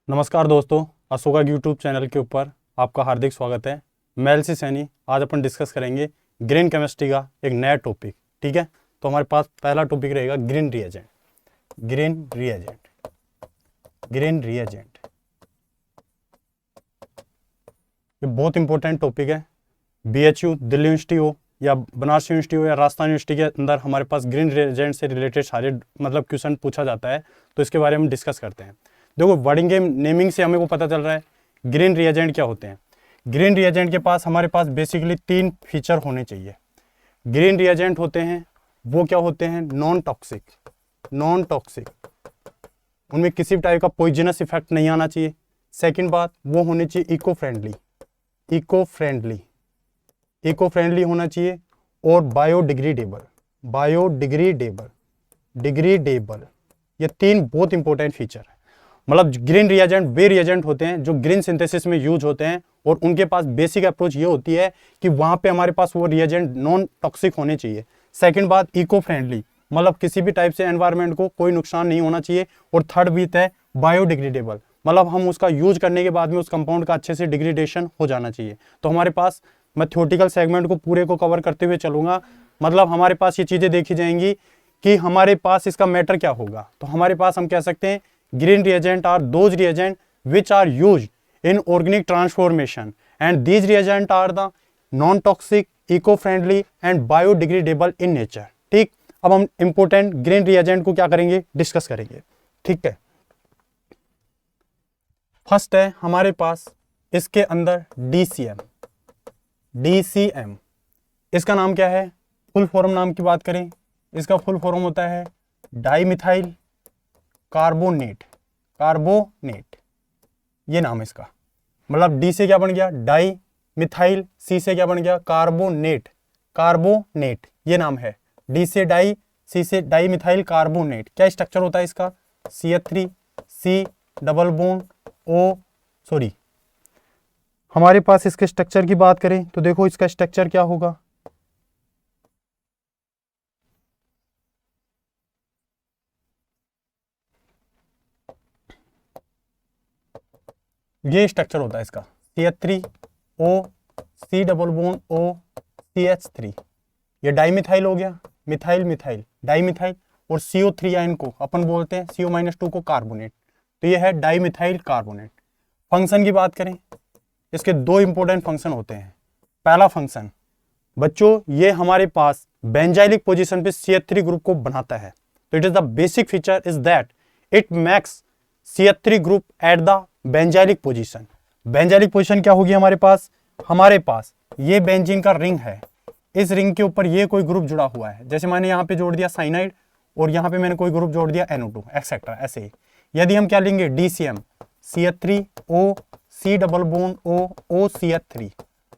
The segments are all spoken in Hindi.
नमस्कार दोस्तों, अशोका यूट्यूब चैनल के ऊपर आपका हार्दिक स्वागत है। मैं एलसी सैनी। आज अपन डिस्कस करेंगे ग्रीन केमिस्ट्री का एक नया टॉपिक। ठीक है, तो हमारे पास पहला टॉपिक रहेगा ग्रीन रिएजेंट। ये बहुत इंपॉर्टेंट टॉपिक है। BHU दिल्ली यूनिवर्सिटी हो या बनारस यूनिवर्सिटी हो या राजस्थान यूनिवर्सिटी के अंदर हमारे पास ग्रीन रिएजेंट से रिलेटेड सारे क्वेश्चन पूछा जाता है, तो इसके बारे में डिस्कस करते हैं। देखो, वर्डिंग के नेमिंग से हमें को पता चल रहा है ग्रीन रिएजेंट क्या होते हैं। ग्रीन रिएजेंट के पास हमारे पास बेसिकली 3 फीचर होने चाहिए। ग्रीन रिएजेंट होते हैं वो क्या होते हैं? नॉन टॉक्सिक, उनमें किसी भी टाइप का पॉइजनस इफेक्ट नहीं आना चाहिए। सेकंड बात, वो होने चाहिए इको फ्रेंडली होना चाहिए और बायोडिग्रेडेबल। ये 3 बहुत इंपॉर्टेंट फीचर है। मतलब ग्रीन रिएजेंट वे रिएजेंट होते हैं जो ग्रीन सिंथेसिस में यूज होते हैं, और उनके पास बेसिक अप्रोच ये होती है कि वहां पे हमारे पास वो रिएजेंट नॉन टॉक्सिक होने चाहिए। सेकंड बात, इको फ्रेंडली, मतलब किसी भी टाइप से एनवायरनमेंट को कोई नुकसान नहीं होना चाहिए। और थर्ड बीत है बायोडिग्रेडेबल, मतलब हम उसका यूज करने के बाद में उस कंपाउंड का अच्छे से डिग्रेडेशन हो जाना चाहिए। तो हमारे पास, मैं थ्योरेटिकल सेगमेंट को पूरे को कवर करते हुए चलूंगा, मतलब हमारे पास ये चीजें देखी जाएंगी कि हमारे पास इसका मैटर क्या होगा। तो हमारे पास हम कह सकते हैं green reagent are those reagent which are used in organic transformation, and these reagent are the non toxic, eco friendly and biodegradable in nature। ठीक, अब हम इंपोर्टेंट ग्रीन रिएजेंट को क्या करेंगे? डिस्कस करेंगे। ठीक है, फर्स्ट है हमारे पास इसके अंदर DCM। इसका नाम क्या है? फुल फॉर्म नाम की बात करें, इसका फुल फॉर्म होता है डाइमिथाइल कार्बोनेट। ये नाम है इसका। मतलब डी से क्या बन गया? डाई मिथाइल, सी से क्या बन गया? कार्बोनेट। ये नाम है। डी से डाई, सी से डाई मिथाइल कार्बोनेट। क्या स्ट्रक्चर होता है इसका? CH3 C double bond O, sorry, हमारे पास इसके स्ट्रक्चर की बात करें तो देखो इसका स्ट्रक्चर क्या होगा। ये स्ट्रक्चर होता है इसका CH3O C double bond O CH3। ये डाइमिथाइल हो गया, मिथाइल डाइमिथाइल, और CO3 आयन को अपन बोलते हैं CO-2 को कार्बोनेट। तो ये है डाइमिथाइल कार्बोनेट। फंक्शन की बात करें, इसके 2 इंपॉर्टेंट फंक्शन होते हैं। पहला फंक्शन बच्चों, ये हमारे पास बेंजाइलिक पोजीशन पे CH3 ग्रुप को बनाता है। तो it is the basic feature is that it makes CH3 group at the benzylic position. Benzylic position क्या होगी हमारे पास ये बेंजीन का रिंग है। इस रिंग के ऊपर ये कोई ग्रुप जुड़ा हुआ है, जैसे मैंने यहाँ पे जोड़ दिया साइनाइड और यहाँ पे मैंने कोई ग्रुप जोड़ दिया NO2 एक्सेट्रा। ऐसे ही यदि हम क्या लेंगे? DCM CH3O C double bond O CH3,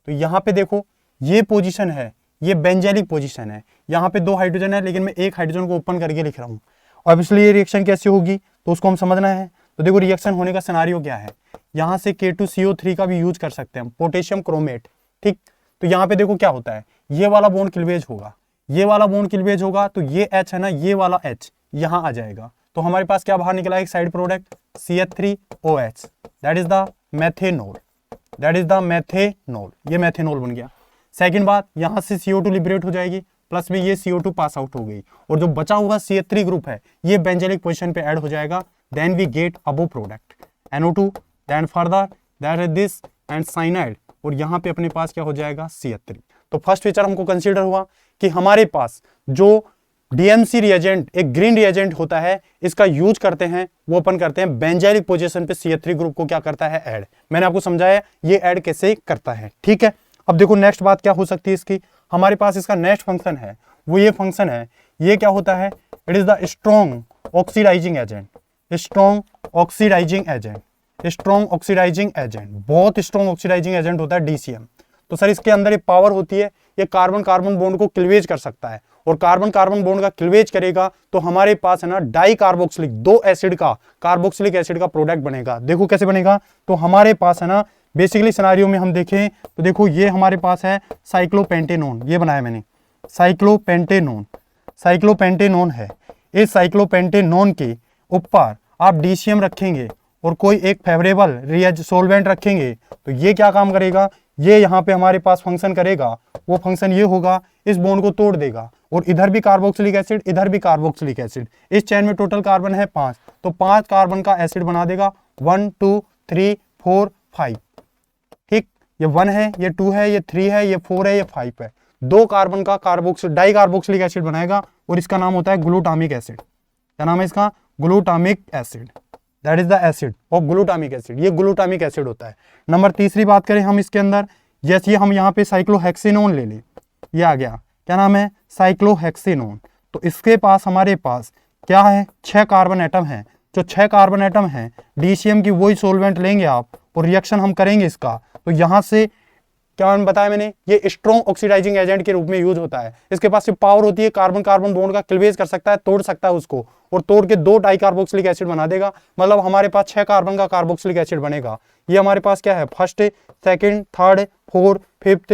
तो यहाँ पे देखो ये पोजीशन है, ये बेंजाइलिक पोजीशन है। यहाँ पे 2 हाइड्रोजन है, लेकिन मैं एक हाइड्रोजन को ओपन करके लिख रहा हूँ। और इसलिए ये रिएक्शन कैसे होगी तो उसको हम समझना है। तो देखो रिएक्शन होने का सिनारियो क्या है। यहाँ से K2CO3 का भी यूज कर सकते हैं हम, पोटेशियम क्रोमेट। ठीक, तो यहाँ पे देखो क्या होता है, ये वाला बॉन्ड क्लीवेज होगा, तो ये H है ना, ये वाला H यहाँ आ जाएगा। तो हमारे पास क्या बाहर निकला? एक side product CH3OH, that is the methanol. ये मैथेनॉल बन गया। सेकंड बात, यहाँ से CO2 लिबरेट हो जाएगी, प्लस में ये CO2 पास आउट हो गई, और जो बचा हुआ CH3 ग्रुप है ये बेंजाइलिक पोजीशन पे ऐड हो जाएगा। Then we get above product NO2, then further that is this and cyanide, और यहाँ पे अपने पास क्या हो जाएगा? CH3। तो फर्स्ट फीचर हमको कंसीडर हुआ कि हमारे पास जो DMC रिएजेंट एक ग्रीन रिएजेंट होता है, इसका यूज करते हैं, वो अपन करते हैं बेंजाइलिक पोजीशन पे CH3 ग्रुप को क्या करता है? ऐड। मैंने आपको समझाया ये ऐड कैसे करता है। ठीक है, अब देखो नेक्स्ट बात क्या हो सकती है इसकी। हमारे पास इसका नेक्स्ट फंक्शन है, वो ये फंक्शन है, ये क्या होता है? It is the strong oxidising agent. बहुत स्ट्रॉन्ग ऑक्सीडाइजिंग एजेंट होता है DCM। तो सर इसके अंदर ये पावर होती है, ये कार्बन कार्बन बॉन्ड को क्लीवेज कर सकता है, और कार्बन कार्बन बॉन्ड का क्लीवेज करेगा तो हमारे पास है ना डाई कार्बोक्सिलिक, 2 एसिड का कार्बोक्सिलिक एसिड का प्रोडक्ट बनेगा। देखो कैसे बनेगा, तो हमारे पास है ना बेसिकली सिनारियो में हम देखें तो देखो ये हमारे पास है साइक्लोपेंटेनोन, ये बनाया मैंने साइक्लोपेंटेनोन है। इस साइक्लोपेंटेनोन के ऊपर आप DCM रखेंगे और कोई एक फेवरेबल रिएज सोल्वेंट रखेंगे तो ये क्या काम करेगा, ये यहाँ पे हमारे पास फंक्शन करेगा, वो फंक्शन ये होगा, इस बॉन्ड को तोड़ देगा और इधर भी कार्बोक्सिलिक एसिड, इधर भी कार्बोक्सिलिक एसिड, इस चेन में टोटल कार्बन है 5, तो 5 कार्बन का एसिड बना देगा 1 2 3 4 5। ठीक, ये 1 है, ये 2 है, ये 3 है, ये 4 है, ये 5 है, 2 कार्बन का डाई कार्बोक्सिलिक एसिड बनाएगा और इसका नाम होता है ग्लूटामिक एसिड। क्या नाम है इसका, glutamic acid, that is the acid of glutamic acid, ये ग्लूटामिक एसिड होता है। नंबर तीसरी बात करें हम इसके अंदर, जैसे हम यहाँ पे साइक्लोहेक्सिनोन ले लें, ये आ गया, क्या नाम है, साइक्लोहेक्सिनोन। तो इसके पास हमारे पास क्या है, 6 कार्बन एटम है, जो 6 कार्बन एटम है DCM की वही सोलवेंट लेंगे आप और रिएक्शन हम करेंगे इसका, तो यहाँ से क्या बताया मैंने, ये स्ट्रॉन्ग ऑक्सीडाइजिंग एजेंट के रूप में यूज होता है। इसके पास पावर होती है, कार्बन कार्बन बॉन्ड का क्लीवेज कर सकता है, तोड़ सकता है उसको, और तोड़ के 2 डाई कार्बोक्सिलिक एसिड बना देगा, मतलब हमारे पास 6 कार्बन का कार्बोक्सिलिक एसिड बनेगा। ये हमारे पास क्या है, first, second, third, fourth, fifth,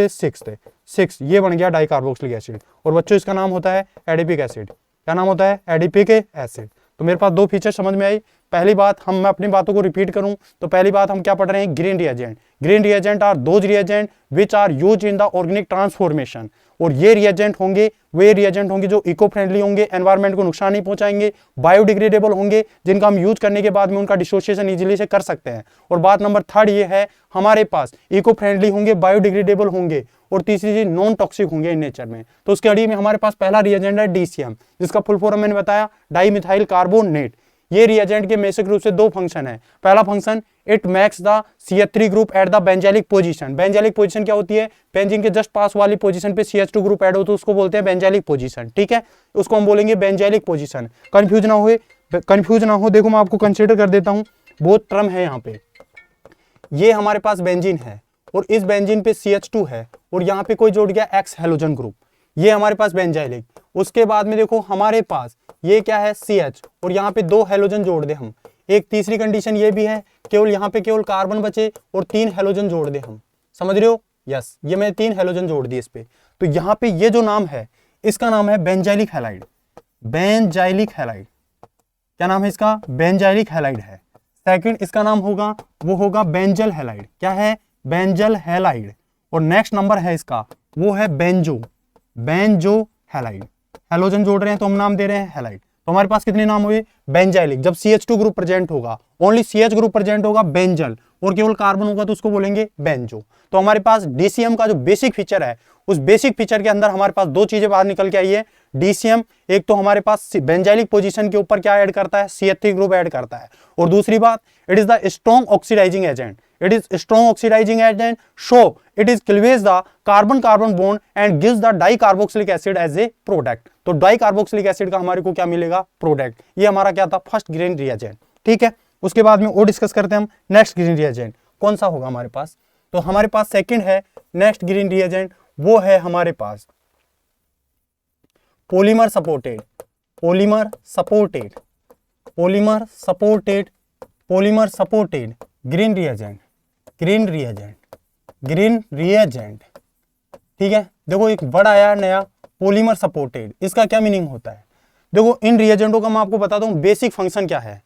six, ये बन गया डाई कार्बोक्सिलिक एसिड। और बच्चों इसका नाम होता है एडिपिक एसिड। क्या नाम होता है, एडिपिक एसिड। तो मेरे पास 2 फीचर समझ में आई। पहली बात, मैं अपनी बातों को रिपीट करूं तो पहली बात हम क्या पढ़ रहे हैं, green reagent. Green reagent are those reagent which are use in the organic transformation. और ये रिएजेंट होंगे, वे रिएजेंट होंगे जो इको फ्रेंडली होंगे, एनवायरमेंट को नुकसान नहीं पहुंचाएंगे, बायोडिग्रेडेबल होंगे, जिनका हम यूज करने के बाद में उनका डिसोसिएशन इजीली से कर सकते हैं। और बात नंबर 3 ये है, हमारे पास इको फ्रेंडली होंगे, बायोडिग्रेडेबल होंगे, और तीसरी चीज नॉन टॉक्सिक होंगे इन नेचर में। तो उसके अड़ी में हमारे पास पहला रिएजेंट है DCM, जिसका फुल फॉर्म मैंने बताया, डाई मिथाइल कार्बोनेट। ये रिएजेंट के बेसिक रूप से 2 फंक्शन है। पहला function, it makes the CH3 group at the benzylic position. Benzylic position क्या होती है, बेंजीन के जस्ट पास वाली पोजीशन पे CH2 ग्रुप ऐड हो तो उसको बोलते हैं बेंजाइलिक पोजीशन। ठीक है, उसको हम बोलेंगे बेंजाइलिक पोजीशन। कंफ्यूज ना हो, देखो मैं आपको कंसीडर कर देता हूं, बहुत टर्म है यहाँ पे। ये हमारे पास बेंजीन है और इस बेंजीन पे CH2 है और यहाँ पे कोई जोड़ गया X हेलोजन ग्रुप, ये हमारे पास बेंजाइलिक। उसके बाद में देखो हमारे पास ये क्या है, CH, और यहाँ पे 2 हेलोजन जोड़ दे हम। एक तीसरी कंडीशन ये भी है, केवल यहाँ पे केवल कार्बन बचे और 3 हेलोजन जोड़ दे हम। समझ रहे हो, यस, ये मैंने 3 हेलोजन जोड़ दिए इस पे। तो यहाँ पे ये जो नाम है, इसका नाम है बेंजाइलिक हैलाइड। बेंजाइलिक हैलाइड, क्या नाम है इसका, बेंजाइलिक हैलाइड है। सेकंड इसका नाम होगा, वो होगा बेंजल हैलाइड। क्या है, बेंजल हैलाइड। और नेक्स्ट नंबर है इसका, वो है बेंजो हैलाइड। हेलोजन जोड़ रहे हैं तो हम नाम दे रहे हैं हैलाइड। तो हमारे पास कितने नाम हुए, बेंजाइलिक, जब CH2 ग्रुप प्रेजेंट होगा, ओनली CH ग्रुप प्रेजेंट होगा, बेंजल, और केवल कार्बन होगा तो उसको बोलेंगे बेंजो। तो हमारे पास DCM का जो बेसिक फीचर है, उस बेसिक फीचर के अंदर हमारे पास 2 चीजें बाहर निकल के आई है। DCM एक तो हमारे पास बेंजाइलिक पोजीशन के ऊपर क्या ऐड करता है, CH3 ग्रुप ऐड करता है, और दूसरी बात, it is the strong oxidising agent. It is strong oxidizing agent, so it is cleaves the carbon-carbon bond and gives the dicarboxylic acid as a product। तो dicarboxylic acid का हमारे को क्या मिलेगा, प्रोडक्ट। ये हमारा क्या था, फर्स्ट ग्रीन रिएजेंट। ठीक है, उसके बाद में और डिस्कस करते हैं हम नेक्स्ट ग्रीन रिएजेंट कौन सा होगा हमारे पास। तो हमारे पास सेकंड है नेक्स्ट ग्रीन रिएजेंट, वो है हमारे पास पॉलीमर सपोर्टेड ग्रीन रिएजेंट। ठीक है, देखो एक वर्ड आया नया, पॉलीमर सपोर्टेड। इसका क्या मीनिंग होता है, देखो इन रिएजेंटों का मैं आपको बताता हूं बेसिक फंक्शन क्या है।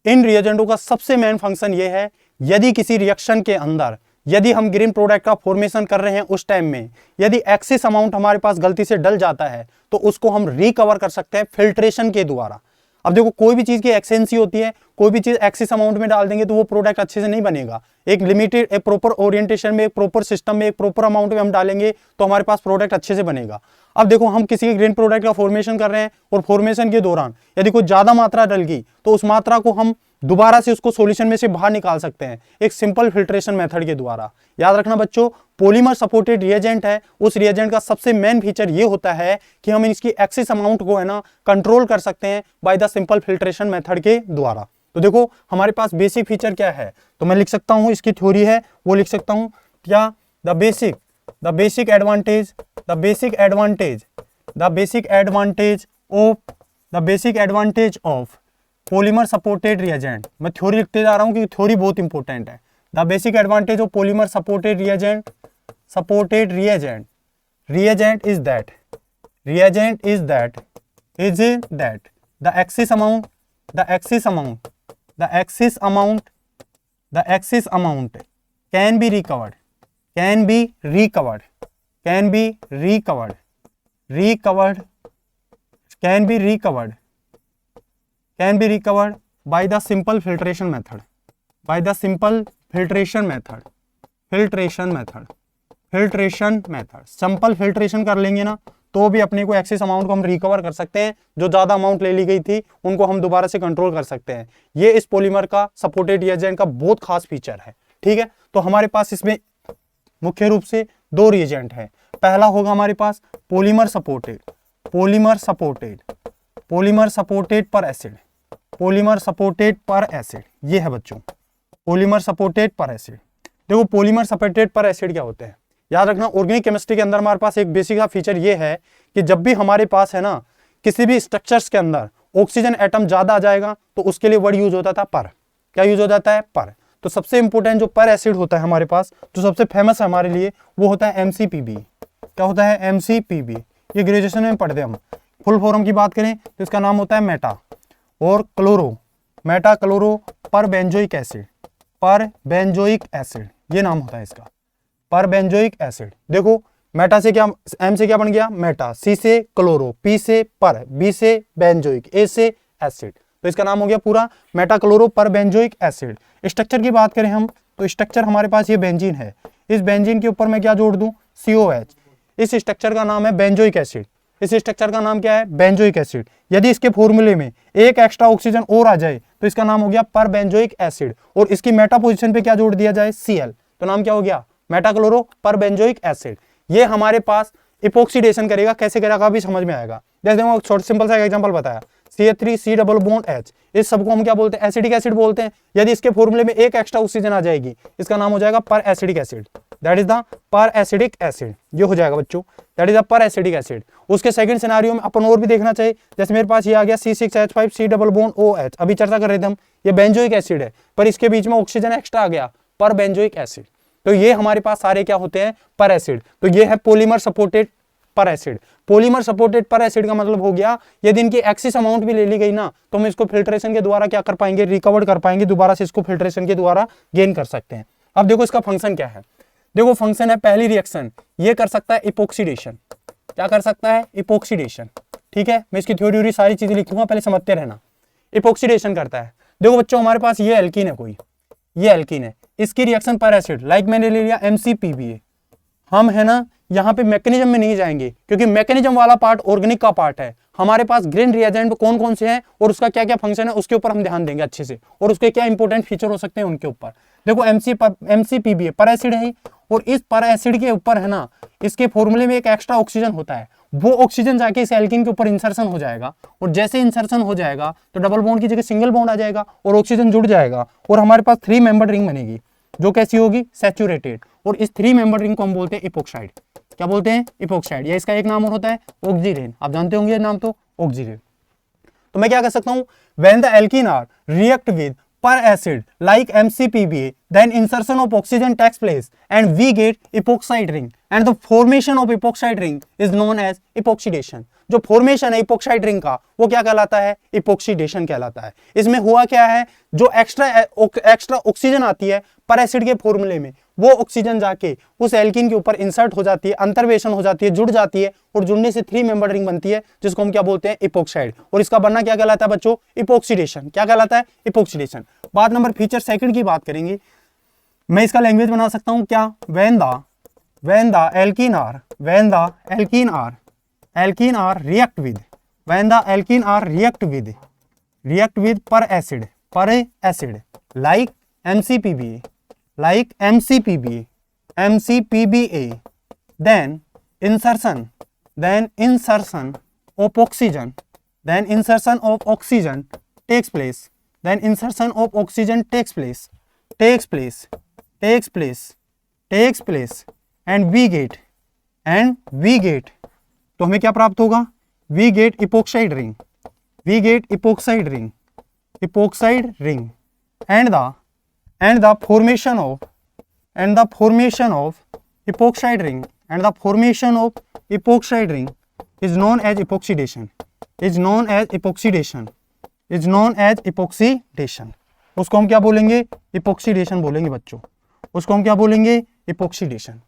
इन रिएजेंटों का सबसे मेन फंक्शन ये है, यदि किसी रिएक्शन के अंदर, यदि हम ग्रीन प्रोडक्ट का फॉर्मेशन कर रहे हैं उस टाइम में यदि एक्सेस अमाउंट हमारे पास गलती से डल जाता है तो उसको हम रिकवर कर सकते हैं फिल्ट्रेशन के द्वारा। अब देखो कोई भी चीज की एक्सेंसी होती है, कोई भी चीज एक्सेस अमाउंट में डाल देंगे तो वो प्रोडक्ट अच्छे से नहीं बनेगा। एक लिमिटेड, एक प्रॉपर ओरिएंटेशन में, एक प्रॉपर सिस्टम में, एक प्रॉपर अमाउंट में हम डालेंगे तो हमारे पास प्रोडक्ट अच्छे से बनेगा। अब देखो हम किसी ग्रीन प्रोडक्ट का फॉर्मेशन कर रहे हैं और फॉर्मेशन के दौरान यदि कोई ज्यादा मात्रा डल गई तो उस मात्रा को हम दोबारा से उसको सॉल्यूशन में से बाहर निकाल सकते हैं एक सिंपल फिल्ट्रेशन मेथड के द्वारा। याद रखना बच्चों, पॉलीमर सपोर्टेड रिएजेंट है, उस रिएजेंट का सबसे मेन फीचर ये होता है कि हम इसकी एक्सेस अमाउंट को है ना कंट्रोल कर सकते हैं by the simple filtration method के द्वारा। तो देखो हमारे पास बेसिक फीचर क्या है, तो मैं लिख सकता हूं, इसकी थ्योरी है वो लिख सकता हूं क्या, the basic advantage of polymer supported reagent. मैं थ्योरी लिखते जा रहा हूं क्योंकि थ्योरी बहुत इंपॉर्टेंट है। The basic advantage of polymer supported reagent is that the excess amount the excess amount can be recovered, can be recovered, can be recovered, recovered, can be recovered, can be recovered by the simple filtration method, by the simple filtration method, filtration method, filtration method, simple filtration कर लेंगे ना तो भी अपने को एक्सेस अमाउंट को हम रिकवर कर सकते हैं, जो ज्यादा अमाउंट ले ली गई थी उनको हम दोबारा से कंट्रोल कर सकते हैं। ये इस पॉलीमर का सपोर्टेड रिएजेंट का बहुत खास फीचर है, ठीक है। तो हमारे पास इसमें मुख्य रूप से दो रिएजेंट है। पहला होगा हमारे पास polymer supported, polymer supported, polymer supported peracid, polymer supported peracid, ये है बच्चों पॉलीमर सपोर्टेड पर एसिड। देखो पॉलीमर सपोर्टेड पर एसिड क्या होते हैं, याद रखना ऑर्गेनिक केमिस्ट्री के अंदर हमारे पास एक बेसिक सा फीचर ये है कि जब भी हमारे पास है ना किसी भी स्ट्रक्चर्स के अंदर ऑक्सीजन एटम ज्यादा आ जाएगा तो उसके लिए वर्ड यूज होता था पर। क्या यूज हो जाता है, पर। तो सबसे इंपॉर्टेंट जो पर एसिड होता है हमारे पास, जो सबसे फेमस है हमारे लिए, वो होता है MCPB। क्या होता है, MCPB। ये ग्रेजुएशन में पढ़ते हम। फुल फॉर्म की बात करें तो इसका नाम होता है मेटा और क्लोरो, मेटा क्लोरो पर बेंजोइक एसिड, पर बेंजोइक एसिड, ये नाम होता है इसका, पर बेंजोइक एसिड। देखो मेटा से क्या, एम से क्या बन गया मेटा, सी से क्लोरो, पी से पर, बी से बेंजोइक, ए से एसिड, तो इसका नाम हो गया पूरा मेटा क्लोरो पर बेंजोइक एसिड। स्ट्रक्चर की बात करें हम तो स्ट्रक्चर हमारे पास ये बेंजीन है, इस बेंजीन के ऊपर मैं क्या जोड़ दूं, COH। इस स्ट्रक्चर का नाम है बेंजोइक एसिड, इस स्ट्रक्चर का नाम क्या है, बेंजोइक एसिड। यदि इसके फॉर्मूले में एक एक्स्ट्रा ऑक्सीजन और आ जाए तो इसका नाम हो गया पर बेंजोइक एसिड, और इसकी मेटा पोजीशन पे क्या जोड़ दिया जाए, Cl, तो नाम क्या हो गया, मेटा क्लोरो पर बेंजोइक एसिड। ये हमारे पास इपोक्सीडेशन करेगा, कैसे करेगा अभी समझ में आएगा। जैसे मैं छोटा सिंपल सा एग्जांपल बताया, CH3C डबल बॉन्ड H, इस सबको हम क्या बोलते हैं, एसिडिक एसिड बोलते हैं। यदि इसके फॉर्मूले में एक एक्स्ट्रा ऑक्सीजन आ जाएगी इसका नाम हो जाएगा पर acidic acid, that is the पर एसिडिक एसिड। ये हो जाएगा बच्चों, दैट इज द पर एसिडिक एसिड। उसके सेकंड सिनेरियो में अपन और भी देखना चाहिए, जैसे मेरे पास ये आ गया C6H5C डबल बॉन्ड OH, अभी चर्चा कर रहे थे हम, ये बेंजोइक एसिड है पर इसके बीच में ऑक्सीजन एक्स्ट्रा आ गया, पर बेंजोइक एसिड। तो ये हमारे पास सारे क्या होते हैं, पर एसिड। तो ये है polymer supported peracid. Polymer supported पर एसिड का मतलब हो गया यदि इनकी एक्सिस अमाउंट भी ले ली गई ना तो हम इसको फिल्ट्रेशन के द्वारा क्या कर पाएंगे, रिकवर कर पाएंगे, दोबारा से इसको फिल्ट्रेशन के द्वारा गेन कर सकते हैं। अब देखो इसका फंक्शन क्या है, देखो फंक्शन है पहली रिएक्शन, ये कर सकता है इपोक्सीडेशन। क्या कर सकता है, इपोक्सीडेशन, ठीक है। मैं इसकी थ्योरी सारी चीजें लिखूंगा, पहले समझते रहना। इपोक्सीडेशन करता है, देखो बच्चों हमारे पास ये एल्कीन है, कोई ये एल्कीन है, इसकी रिएक्शन पर एसिड, लाइक मैंने ले लिया MCPB। हम है ना यहाँ पे मैकेनिज्म में नहीं जाएंगे क्योंकि मैकेनिज्म वाला पार्ट ऑर्गेनिक का पार्ट है। हमारे पास ग्रीन रिएजेंट कौन कौन से हैं और उसका क्या क्या फंक्शन है उसके ऊपर हम ध्यान देंगे अच्छे से, और उसके क्या इंपॉर्टेंट फीचर हो सकते हैं उनके ऊपर। देखो MCPB पर एसिड है, और इस पर एसिड के ऊपर है ना इसके फॉर्मूले में एक एक्स्ट्रा ऑक्सीजन होता है, वो ऑक्सीजन जाके इस एल्कीन के ऊपर इंसर्शन हो जाएगा, और जैसे इंसर्शन हो जाएगा तो डबल बॉन्ड की जगह सिंगल बॉन्ड आ जाएगा और ऑक्सीजन जुड़ जाएगा, और हमारे पास 3 मेंबर रिंग बनेगी जो कैसी होगी, सैचुरेटेड। और इस 3 मेंबर रिंग को हम बोलते हैं इपोक्साइड। क्या बोलते हैं, इपोक्साइड। या इसका एक नाम और होता है ऑक्सीरेन, आप जानते होंगे नाम तो, ऑक्सीरेन। तो मैं क्या कर सकता हूं, when the alkene are react with per acid like MCPB, then insertion of oxygen takes place and we get epoxide ring, and the formation of epoxide ring is known as epoxidation। जो फॉर्मेशन है इपोक्साइड रिंग का वो क्या कहलाता है, इपोक्सीडेशन कहलाता है। इसमें हुआ क्या है, जो एक्स्ट्रा ऑक्सीजन आती है पर एसिड के फॉर्मूले में, वो ऑक्सीजन जाके उस एल्कीन के ऊपर इंसर्ट हो जाती है, अंतर्वेशन हो जाती है, जुड़ जाती है, और जुड़ने से 3 मेंबर रिंग बनती है जिसको हम क्या बोलते हैं, इपोक्साइड। और इसका बनना क्या कहलाता है बच्चों, इपोक्सीडेशन। क्या कहलाता है, इपोक्सीडेशन। बात नंबर फीचर सेकंड की बात करेंगे, मैं इसका लैंग्वेज बना सकता हूं क्या, when the alkene are react with, when the alkene are react with per acid like MCPBA, then insertion of oxygen takes place, and we get, तो हमें क्या प्राप्त होगा, we get epoxide ring, and the formation of epoxide ring is known as epoxidation, उसको हम क्या बोलेंगे, इपोक्सीडेशन बोलेंगे बच्चों, उसको हम क्या बोलेंगे, इपोक्सीडेशन।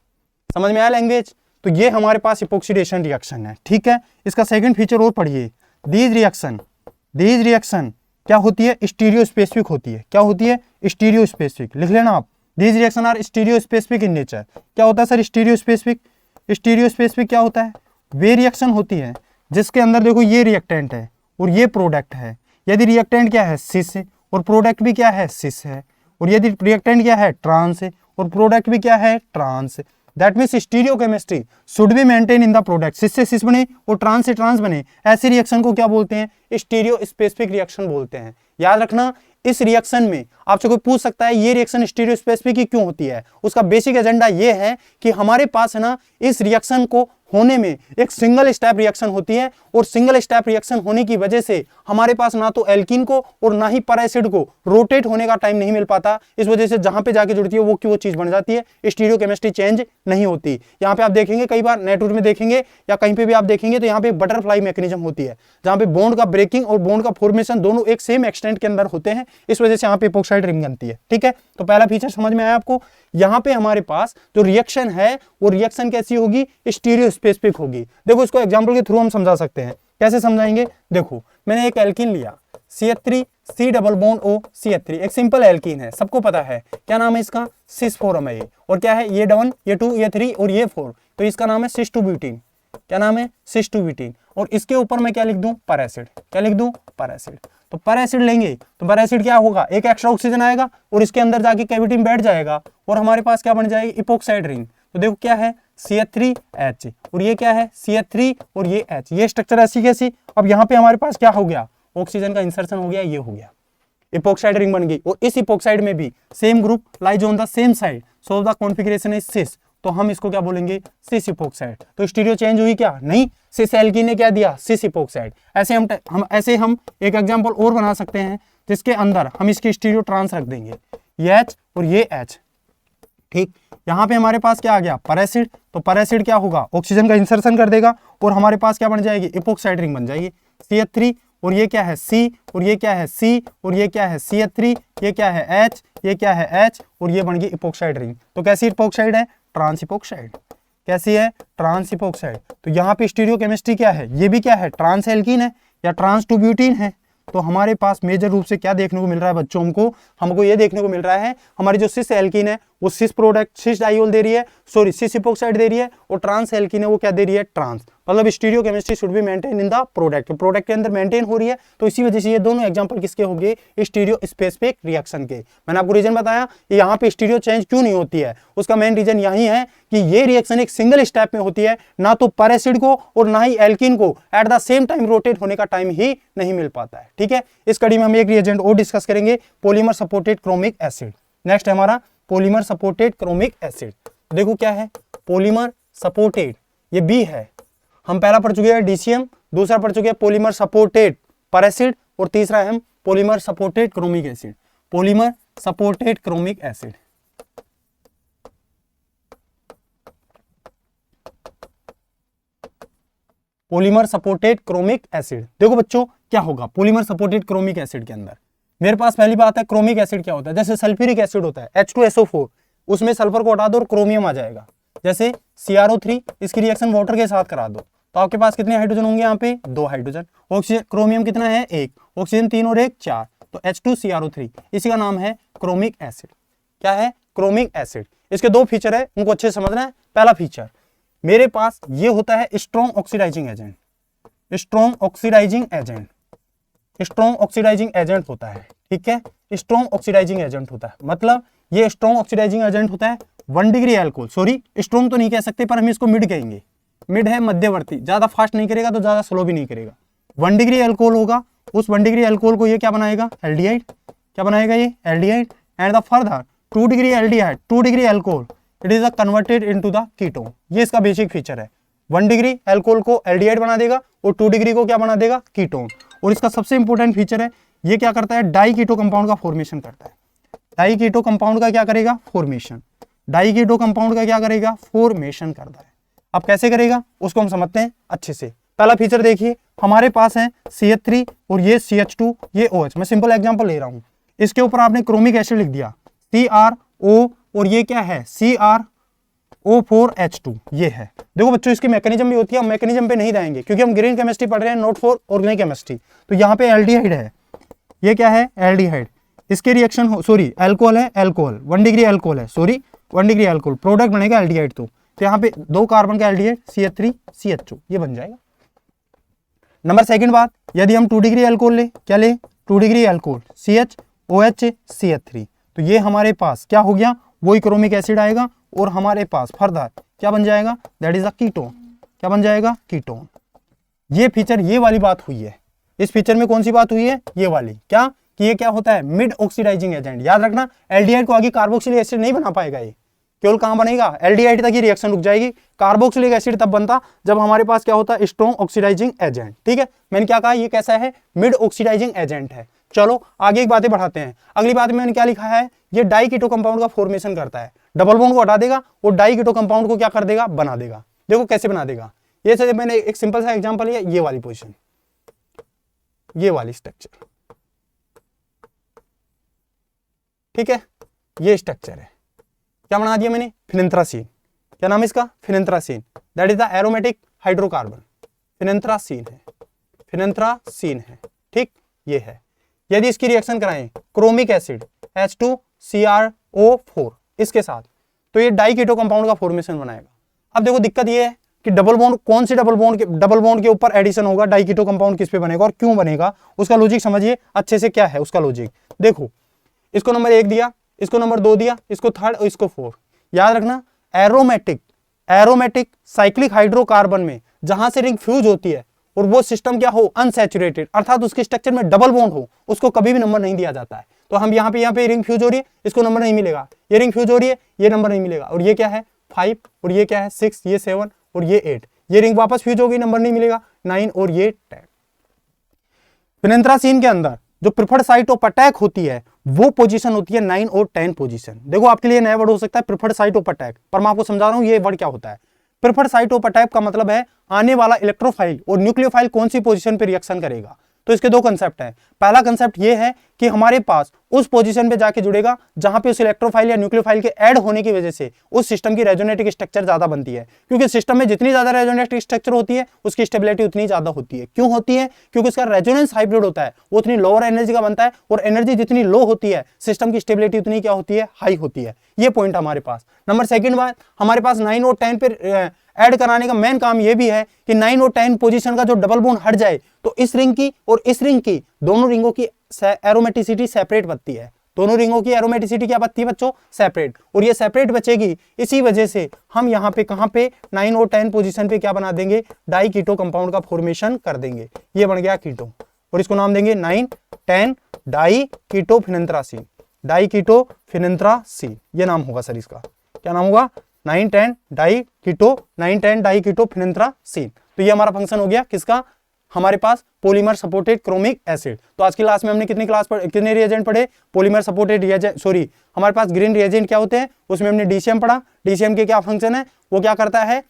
समझ में आया लैंग्वेज? तो ये हमारे पास इपोक्सीडेशन रिएक्शन है, ठीक है। इसका सेकंड फीचर और पढ़िए, दीज रिएक्शन क्या होती है, स्टीरियो स्पेसिफिक होती है। क्या होती है, स्टीरियो स्पेसिफिक, लिख लेना आप, these reaction are stereospecific in nature. क्या होता है sir stereospecific? Stereospecific क्या होता है, वे रिएक्शन होती है जिसके अंदर देखो ये रिएक्टेंट है और ये प्रोडक्ट है। यदि रिएक्टेंट क्या है, सिस है, और प्रोडक्ट भी क्या है, सिस है, और यदि रिएक्टेंट क्या है, ट्रांस है, और प्रोडक्ट भी क्या है, trans. That means stereochemistry should be maintain in the product. Cis से सिस बने और ट्रांस से ट्रांस बने, ऐसे रिएक्शन को क्या बोलते हैं, स्टीरियो स्पेसिफिक रिएक्शन बोलते हैं। याद रखना, इस रिएक्शन में आपसे कोई पूछ सकता है ये रिएक्शन स्टीरियो स्पेसिफिक ही क्यों होती है। उसका बेसिक एजेंडा ये है कि हमारे पास है ना, इस रिएक्शन को होने में एक सिंगल स्टेप रिएक्शन होती है, और सिंगल स्टेप रिएक्शन होने की वजह से हमारे पास ना तो एल्कीन को और ना ही पर एसिड को रोटेट होने का टाइम नहीं मिल पाता। इस वजह से जहां पे जाके जुड़ती है वो की वो चीज बन जाती है, स्टीरियोकेमिस्ट्री चेंज नहीं होती। यहाँ पे आप देखेंगे कई बार नेटवर्क में देखेंगे या कहीं पे भी आप देखेंगे तो यहाँ पे बटरफ्लाई मैकेनिज्म होती है, जहां पे बॉन्ड का ब्रेकिंग और बॉन्ड का फॉर्मेशन दोनों एक सेम एक्सटेंट के अंदर होते हैं। इस वजह से यहाँ पे इपोक्साइड रिंग बनती है, ठीक है। तो पहला फीचर समझ में आया आपको। यहाँ पे हमारे पास जो रिएक्शन है वो रिएक्शन कैसी होगी, स्टीरियो स्पेसिफिक होगी। देखो इसको एग्जांपल के थ्रू हम समझा सकते हैं। कैसे समझाएंगे, देखो मैंने एक एल्कीन लिया CH3 C double bond O CH3, एक सिंपल एल्कीन है, सबको पता है। क्या नाम है इसका, सिस 4 है ये, और क्या है ये 1 ये 2 ये 3 और ये 4, तो इसका नाम है सिस 2 ब्यूटीन। क्या नाम है, सिस 2 ब्यूटीन। और इसके ऊपर मैं क्या लिख दूं, पर एसिड। क्या लिख दूं, पर एसिड। तो पर एसिड लेंगे तो पर एसिड क्या होगा, एक एक्स्ट्रा ऑक्सीजन आएगा और इसके अंदर जाके कैविटी में बैठ जाएगा और हमारे पास क्या बन जाएगी, इपोक्साइड रिंग। तो देखो क्या है, CH3H और ये क्या है, CH3 और ये H, ये स्ट्रक्चर ऐसी कैसी। अब यहाँ पे हमारे पास क्या हो गया, ऑक्सीजन का इंसर्शन हो गया, ये हो गया, इपोक्साइड रिंग बन गई। और इस इपोक्साइड में भी same group lies on the same side, so the configuration is सिस, तो हम इसको क्या बोलेंगे, सिस इपोक्साइड। तो स्टीरियो चेंज हुई क्या, नहीं, सिस एल्कीन ने क्या दिया, सिस इपोक्साइड। ऐसे हम एक एग्जांपल और बना सकते हैं जिसके अंदर हम इसकी स्टीरियो ट्रांस रख देंगे, ये H और ये H, ठीक। यहाँ पे हमारे पास क्या आ गया, पर एसिड। तो पर एसिड क्या होगा, ऑक्सीजन का इंसर्शन कर देगा और हमारे पास क्या बन जाएगी, इपोक्साइड रिंग बन जाएगी। CH3 और ये क्या है, C और ये क्या है, C और ये क्या है, CH3, ये क्या है H, ये क्या है H और ये बन गई इपोक्साइड रिंग। तो कैसी इपोक्साइड है, ट्रांस इपोक्साइड। कैसी है, ट्रांस इपोक्साइड। तो यहाँ पे स्टीरियोकेमिस्ट्री क्या है, ये भी क्या है, ट्रांस एल्कीन है या ट्रांस 2 ब्यूटीन है। तो हमारे पास मेजर रूप से क्या देखने को मिल रहा है बच्चों को, हमको ये देखने को मिल रहा है हमारी जो सिस एल्कीन है वो सिस प्रोडक्ट, सिस डाइयोल दे रही है, सॉरी सिस इपोक्साइड दे रही है, और ट्रांस एल्कीन है वो क्या दे रही है, ट्रांस। मतलब stereochemistry should be maintain in the product, product के अंदर मेंटेन हो रही है। तो इसी वजह से ये दोनों एग्जांपल किसके हो गए, स्टीरियो स्पेसिफिक रिएक्शन के। मैंने आपको रीजन बताया यहाँ पे स्टीरियो चेंज क्यों नहीं होती है, उसका मेन रीजन यही है कि ये रिएक्शन एक सिंगल स्टेप में होती है, ना तो पर एसिड को और ना ही एल्कीन को at the same time rotate होने का टाइम ही नहीं मिल पाता है, ठीक है। इस कड़ी में हम एक रिएजेंट और डिस्कस करेंगे, polymer supported chromic acid. Next है हमारा पॉलीमर सपोर्टेड क्रोमिक एसिड। देखो क्या है, पॉलीमर सपोर्टेड, ये बी है। हम पहला पढ़ चुके हैं DCM, दूसरा पढ़ चुके हैं पॉलीमर सपोर्टेड पर एसिड, और तीसरा है हम polymer supported chromic acid. Polymer supported chromic acid, polymer supported chromic acid. देखो बच्चों क्या होगा पॉलीमर सपोर्टेड क्रोमिक एसिड के अंदर, मेरे पास पहली बात है क्रोमिक एसिड क्या होता है, जैसे सल्फ्यूरिक एसिड होता है H2SO4, उसमें सल्फर को हटा दो और क्रोमियम आ जाएगा। जैसे CrO3, इसकी रिएक्शन वाटर के साथ करा दो तो आपके पास कितने हाइड्रोजन होंगे, यहाँ पे 2 हाइड्रोजन। ऑक्सीजन क्रोमियम कितना है, 1, ऑक्सीजन 3 और 1 4, तो H2CrO3, इसी का नाम है क्रोमिक एसिड। क्या है, क्रोमिक एसिड। इसके 2 फीचर है, उनको अच्छे से समझना है। पहला फीचर, मेरे पास ये होता है strong oxidising agent, strong oxidising agent, strong oxidising agent होता है, ठीक है। स्ट्रॉन्ग ऑक्सीडाइजिंग एजेंट होता है, मतलब ये स्ट्रॉन्ग ऑक्सीडाइजिंग एजेंट होता है 1 डिग्री अल्कोहल, सॉरी स्ट्रॉन्ग तो नहीं कह सकते पर हम इसको मिड कहेंगे। मिड है मध्यवर्ती, ज्यादा फास्ट नहीं करेगा तो ज्यादा स्लो भी नहीं करेगा। 1 डिग्री अल्कोहल होगा, उस 1 डिग्री अल्कोहल को ये क्या बनाएगा, एल्डिहाइड। क्या बनाएगा ये, aldehyde. And the further 2 degree aldehyde, 2 degree alcohol, it is converted into the ketone. ये इसका बेसिक फीचर है, 1 डिग्री अल्कोहल को एल्डिहाइड बना देगा और 2 डिग्री को क्या बना देगा, कीटोन। और इसका सबसे इंपॉर्टेंट फीचर है, ये क्या करता है, डाई कीटो कंपाउंड का फॉर्मेशन करता है। डाई कीटो कंपाउंड का क्या करेगा, फॉर्मेशन। डाई कीटो कंपाउंड का क्या करेगा, फॉर्मेशन करता है। अब कैसे करेगा उसको हम समझते हैं अच्छे से। पहला फीचर देखिए, हमारे पास है CH3 और ये CH2, ये OH। मैं सिंपल एग्जांपल ले रहा हूं, इसके ऊपर आपने क्रोमिक एसिड लिख दिया CrO, और ये क्या है CrO4H2, ये है। देखो बच्चों इसकी मैकेनिज्म भी होती है, हम मैकेनिज्म पे नहीं जाएंगे क्योंकि हम ग्रीन केमिस्ट्री पढ़ रहे हैं, नोट फॉर ऑर्गेनिक केमिस्ट्री। तो यहाँ पे एल्डिहाइड है, ये क्या है एल्डिहाइड, इसके रिएक्शन सॉरी एल्कोहल है, एल्कोहल 1 डिग्री एल्कोहल है, सॉरी 1 डिग्री एल्कोहल, प्रोडक्ट बनेगा एल्डिहाइड। तो यहाँ पे 2 कार्बन का एल्डिहाइड CH3CH2 ये बन जाएगा। नंबर सेकंड बात, यदि हम 2 डिग्री एल्कोहल ले, क्या ले 2 डिग्री एल्कोहल CHOH CH3, तो ये हमारे पास क्या हो गया, वही क्रोमिक एसिड आएगा और हमारे पास फर्दर क्या बन जाएगा, दैट इज अ कीटोन। क्या बन जाएगा, कीटोन। ये फीचर, ये वाली बात हुई है। इस फीचर में कौन सी बात हुई है, ये वाली, क्या कि ये क्या होता है, मिड ऑक्सीडाइजिंग एजेंट। याद रखना एल्डिहाइड को आगे कार्बोक्सिलिक एसिड नहीं बना पाएगा, ये केवल कहां बनेगा, एल्डिहाइड तक ही रिएक्शन रुक जाएगी। कार्बोक्सिलिक एसिड तब बनता जब हमारे पास क्या होता है, स्ट्रॉन्ग ऑक्सीडाइजिंग एजेंट। ठीक है, मैंने क्या कहा, ये कैसा है, मिड ऑक्सीडाइजिंग एजेंट है। चलो आगे एक बातें बढ़ाते हैं। अगली बात में मैंने क्या लिखा है, ये डाई कीटो कंपाउंड का फॉर्मेशन करता है, डबल बॉन्ड को हटा देगा और डाई कीटो कंपाउंड को क्या कर देगा, बना देगा। देखो कैसे बना देगा, ये से मैंने एक सिंपल सा एग्जांपल लिया, ये वाली पोजीशन, ये वाली स्ट्रक्चर, ठीक है, ये स्ट्रक्चर है, क्या बना दिया मैंने, फिनेंथ्रासीन। क्या नाम है इसका, phenanthrene, that is the aromatic hydrocarbon, phenanthrene है, फिनेंथ्रासीन है। ठीक, ये है। यदि इसकी रिएक्शन कराएं क्रोमिक एसिड H2CrO4 इसके साथ, तो ये डाई कीटो कंपाउंड का फॉर्मेशन बनाएगा। अब देखो दिक्कत ये है कि डबल बॉन्ड, कौन सी डबल बॉन्ड के ऊपर एडिशन होगा, डाई कीटो कंपाउंड किस पे बनेगा और क्यों बनेगा, उसका लॉजिक समझिए अच्छे से, क्या है उसका लॉजिक। देखो इसको नंबर 1 दिया, इसको नंबर 2 दिया, इसको 3rd और इसको 4th। याद रखना एरोमेटिक साइक्लिक हाइड्रोकार्बन में जहां से रिंग फ्यूज होती है और वो सिस्टम क्या हो, अनसैचुरेटेड, अर्थात उसके स्ट्रक्चर में डबल बॉन्ड हो, उसको कभी भी नंबर नहीं दिया जाता है। तो हम यहाँ पे रिंग फ्यूज हो रही है, इसको नंबर नहीं मिलेगा, ये रिंग फ्यूज हो रही है, ये नंबर नहीं मिलेगा, और ये क्या है 5 और ये क्या है 6, ये 7 और ये 8, ये रिंग वापस फ्यूज होगी, नंबर नहीं मिलेगा 9 और ये 10। फिनेंथ्रासीन के अंदर जो प्रिफर्ड साइट ऑफ अटैक होती है वो पोजीशन होती है 9 और 10 पोजीशन। देखो आपके लिए नया वर्ड हो सकता है प्रिफर्ड साइट ऑफ अटैक, पर मैं आपको समझा रहा हूं ये वर्ड क्या होता है। प्रिफर्ड साइट ऑफ अटैक का मतलब है आने वाला इलेक्ट्रोफाइल और न्यूक्लियोफाइल कौन सी पोजीशन पे रिएक्शन करेगा। तो इसके 2 कंसेप्ट हैं। पहला कंसेप्ट ये है कि हमारे पास उस पोजीशन पे जाके जुड़ेगा जहां पे उस इलेक्ट्रोफाइल या न्यूक्लियोफाइल के ऐड होने की वजह से उस सिस्टम की रेजोनेटिक स्ट्रक्चर ज्यादा बनती है, क्योंकि सिस्टम में जितनी ज्यादा रेजोनेटिक स्ट्रक्चर होती है उसकी स्टेबिलिटी उतनी ज्यादा होती है। क्यों होती है, क्योंकि उसका रेजोनेंस हाइब्रिड होता है, वो उतनी लोअर एनर्जी का बनता है, और एनर्जी जितनी लो होती है सिस्टम की स्टेबिलिटी उतनी क्या होती है, हाई होती है। ये पॉइंट हमारे पास। नंबर सेकंड बात, हमारे पास 9 और 10 पे ऐड कराने का मेन काम यह भी है कि 9 और 10 पोजीशन का जो डबल बॉन्ड हट जाए तो इस रिंग की और इस रिंग की, दोनों रिंगों की एरोमेटिसिटी सेपरेट बनती है। दोनों रिंगों की एरोमेटिसिटी क्या बनती है बच्चों, सेपरेट, और ये सेपरेट बचेगी। इसी वजह से हम यहाँ पे कहाँ पे 9 और 10 पोजीशन पे क्या बना देंगे, डाई कीटो कंपाउंड का फॉर्मेशन कर देंगे। ये बन गया कीटो, और इसको नाम देंगे 9, 10 डाई कीटो फिनेंथ्रासीन, डाई कीटो फिनेंथ्रासीन, ये नाम होगा सर इसका। क्या नाम होगा, 9, 10 डाई कीटो फिनेंथ्रासीन। तो ये हमारा फंक्शन हो गया किसका, हमारे पास पॉलीमर सपोर्टेड क्रोमिक एसिड। तो आज की क्लास में हमने कितने रिएजेंट पढ़े, पॉलीमर सपोर्टेड रिएजेंट, सॉरी हमारे पास ग्रीन रिएजेंट क्या होते हैं, उसमें हमने डीसीएम पढ़ा। डीसीएम के क्या फंक्शन है, वो क्या करता है,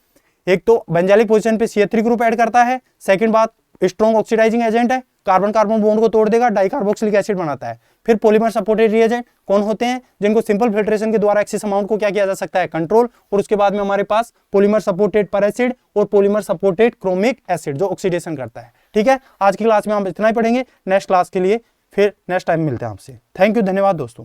एक तो बेंजालिक पोजीशन पे CH3 ग्रुप ऐड करता है, सेकंड बात स्ट्रॉन्ग ऑक्सीडाइजिंग एजेंट है, कार्बन कार्बन बॉन्ड को तोड़ देगा, डाइकार्बोक्सिलिक एसिड बनाता है। फिर पॉलीमर सपोर्टेड रिएजेंट कौन होते हैं, जिनको सिंपल फिल्ट्रेशन के द्वारा एक्सेस अमाउंट को क्या किया जा सकता है, कंट्रोल। और उसके बाद में हमारे पास पॉलीमर सपोर्टेड पर एसिड और पॉलीमर सपोर्टेड क्रोमिक एसिड जो ऑक्सीडेशन करता है। ठीक है, आज की क्लास में हम इतना ही पढ़ेंगे। नेक्स्ट क्लास के लिए फिर नेक्स्ट टाइम मिलते हैं आपसे। थैंक यू, धन्यवाद दोस्तों।